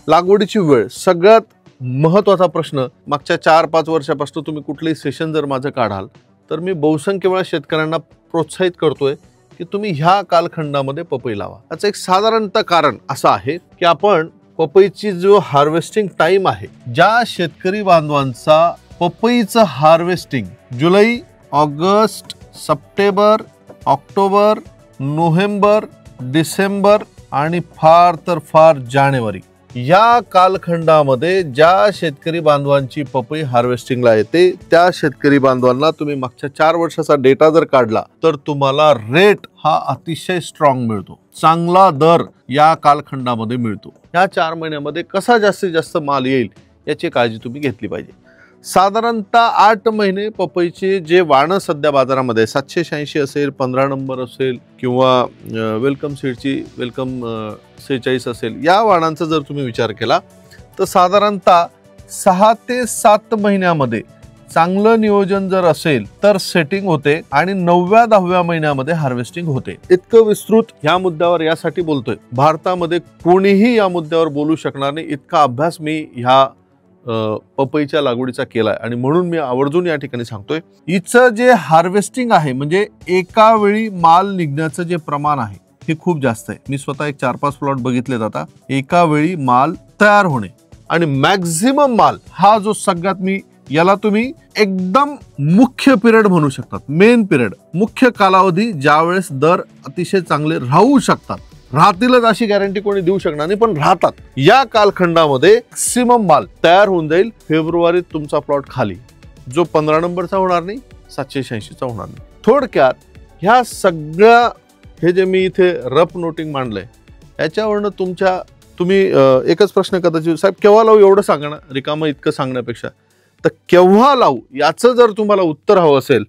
लागवडीची वेळ सगळ्यात महत्त्वाचा प्रश्न. मागच्या 4-5 वर्षापासून तुम्ही कुठलेही सेशन जर माझं काढाल तर मी बहुसंख्य वेळा शेतकऱ्यांना प्रोत्साहित करतोय की तुम्ही ह्या कालखंडामध्ये पपई लावा. याचं एक साधारणतः कारण असं आहे की आपण पपईची जो हार्वेस्टिंग टाइम आहे, ज्या शेतकरी बांधवांचा पपईचं हार्वेस्टिंग जुलै, August, September, October, November, December आणि फार तर फार जानेवारी या कालखंडामध्ये ज्या शेतकरी बांधवांची पपई हार्वेस्टिंगला येते त्या शेतकरी बांधवांना तुम्ही मागच्या 4 वर्षाचा डेटा जर काढला तर तुम्हाला रेट हा अतिशय स्ट्रॉंग मिळतो. चांगला दर या कालखंडामध्ये मिळतो. या 4 महिन्यामध्ये कसा जास्तीत जास्त माल येईल याची काळजी तुम्ही घेतली पाहिजे. साधारणतः 8 महिने पपईचे जे वाण सध्या बाजारामध्ये 786 असेल, 15 नंबर असेल किंवा वेलकम सीडची वेलकम 46 असेल, या वाणांचा जर तुम्ही विचार केला तर साधारणतः 6 ते 7 महिन्यामध्ये चांगलं नियोजन जर असेल तर सेटिंग होते आणि 9व्या-10व्या महिन्यामध्ये हार्वेस्टिंग होते. इतकं विस्तृत या मुद्द्यावर यासाठी बोलतोय, भारतामध्ये कोणीही या मुद्द्यावर बोलू शकणार नाही इतका अभ्यास मी ह्या पपईच्या लागवडीचा केलाय आणि म्हणून मी आवर्जून या ठिकाणी सांगतोय. हिचं जे हार्वेस्टिंग आहे म्हणजे एका वेळी माल निघण्याचं जे प्रमाण आहे हे खूप जास्त आहे. मी स्वतः एक 4-5 प्लॉट बघितलेत आता. एका वेळी माल तयार होणे आणि मॅक्झिमम माल हा जो सगळ्यात मी याला तुम्ही एकदम मुख्य पिरियड म्हणू शकतात, मेन पिरियड, मुख्य कालावधी ज्यावेळेस दर अतिशय चांगले राहू शकतात. राहतीलच अशी गॅरंटी कोणी देऊ शकणार नाही, पण राहतात. या कालखंडामध्ये मॅक्सिमम माल तयार होऊन जाईल. फेब्रुवारीत तुमचा प्लॉट खाली, जो 15 नंबरचा होणार नाही, 786चा होणार नाही. थोडक्यात ह्या सगळ्या हे जे मी इथे रफ नोटिंग मांडलंय याच्यावरनं तुम्ही एकच प्रश्न कदाचित, साहेब केव्हा लावू एवढं सांगा ना, रिकामं इतकं सांगण्यापेक्षा तर केव्हा लावू याचं जर तुम्हाला उत्तर हवं असेल